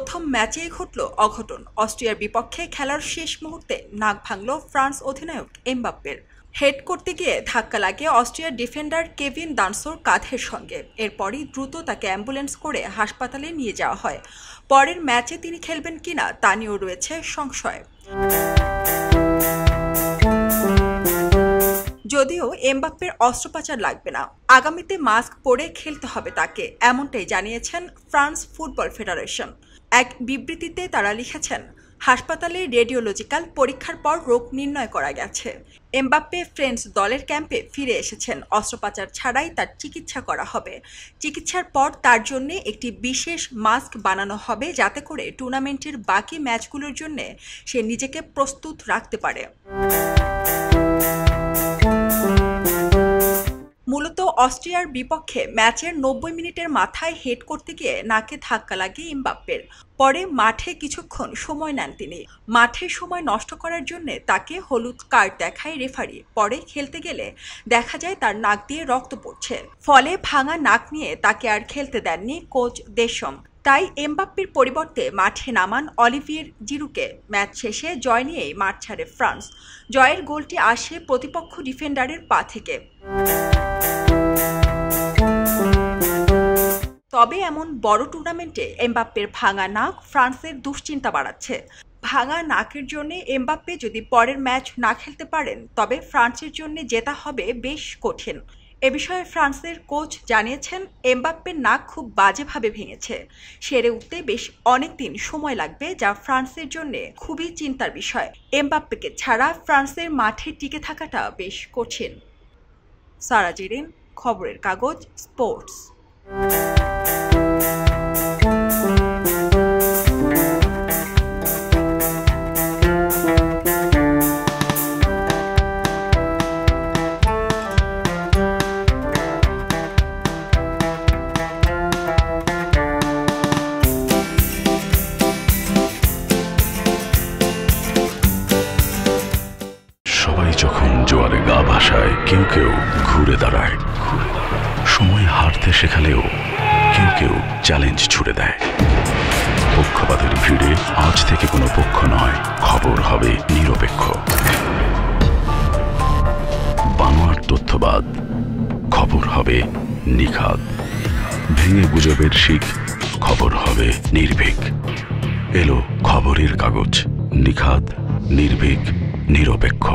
প্রথম ম্যাচেই ঘটল অঘটন। অস্ট্রিয়ার বিপক্ষে খেলার শেষ মুহূর্তে নাক ভাঙল ফ্রান্স অধিনায়ক এমবাপ্পের। হেড করতে গিয়ে ধাক্কা লাগে অস্ট্রিয়ার ডিফেন্ডার কেভিন দানসোর কাঁধের সঙ্গে। এরপরই দ্রুত তাকে অ্যাম্বুলেন্স করে হাসপাতালে নিয়ে যাওয়া হয়। পরের ম্যাচে তিনি খেলবেন কিনা তা নিয়েও রয়েছে সংশয়। যদিও এমবাপ্পের অস্ত্রোপচার লাগবে না, আগামীতে মাস্ক পরে খেলতে হবে তাকে, এমনটাই জানিয়েছেন ফ্রান্স ফুটবল ফেডারেশন। এক বিবৃতিতে তারা লিখেছেন, হাসপাতালে রেডিওলজিক্যাল পরীক্ষার পর রোগ নির্ণয় করা গেছে। এমবাপ্পে ফ্রেঞ্চ দলের ক্যাম্পে ফিরে এসেছেন। অস্ত্রোপচার ছাড়াই তার চিকিৎসা করা হবে। চিকিৎসার পর তার জন্য একটি বিশেষ মাস্ক বানানো হবে, যাতে করে টুর্নামেন্টের বাকি ম্যাচগুলোর জন্য সে নিজেকে প্রস্তুত রাখতে পারে। মূলত অস্ট্রিয়ার বিপক্ষে ম্যাচের 90 মিনিটের মাথায় হেড করতে গিয়ে নাকে ধাক্কা লাগে এমবাপ্পের। পরে মাঠে কিছুক্ষণ সময় নেন তিনি। মাঠে সময় নষ্ট করার জন্য তাকে হলুদ কার্ড দেখায় রেফারি। পরে খেলতে গেলে দেখা যায় তার নাক দিয়ে রক্ত পড়ছে। ফলে ভাঙা নাক নিয়ে তাকে আর খেলতে দেননি কোচ দেশম। তাই এমবাপ্পের পরিবর্তে মাঠে নামান অলিভিয়ের জিরুকে। ম্যাচ শেষে জয় নিয়েই মাঠ ছাড়ে ফ্রান্স। জয়ের গোলটি আসে প্রতিপক্ষ ডিফেন্ডারের পা থেকে। তবে এমন বড় টুর্নামেন্টে এমবাপ্পের ভাঙা নাক ফ্রান্সের দুশ্চিন্তা বাড়াচ্ছে। ভাঙা নাকের জন্য এমবাপ্পে যদি পরের ম্যাচ না খেলতে পারেন, তবে ফ্রান্সের জন্য জেতা হবে বেশ কঠিন। এ বিষয়ে ফ্রান্সের কোচ জানিয়েছেন, এমবাপ্পের নাক খুব বাজেভাবে ভেঙেছে। সেরে উঠতে বেশ অনেকদিন সময় লাগবে, যা ফ্রান্সের জন্য খুবই চিন্তার বিষয়। এমবাপ্পেকে ছাড়া ফ্রান্সের মাঠে টিকে থাকাটা বেশ কঠিন। সারা জেরিন, খবরের কাগজ, স্পোর্টস। সবাই যখন জোয়ারে গা ভাসায়, কেউ কেউ ঘুরে দাঁড়ায়। সময় হারতে শেখালেও কেউ কেউ চ্যালেঞ্জ ছুড়ে দেয়। পক্ষপাতের ভিড়ে আজ থেকে কোনো পক্ষ নয়, খবর হবে নিরপেক্ষ। বানোয়ার তথ্যবাদ, খবর হবে নিখাদ। ভেঙে গুজবের শিখ, খবর হবে নির্ভীক। এলো খবরের কাগজ, নিখাদ, নির্ভীক, নিরপেক্ষ।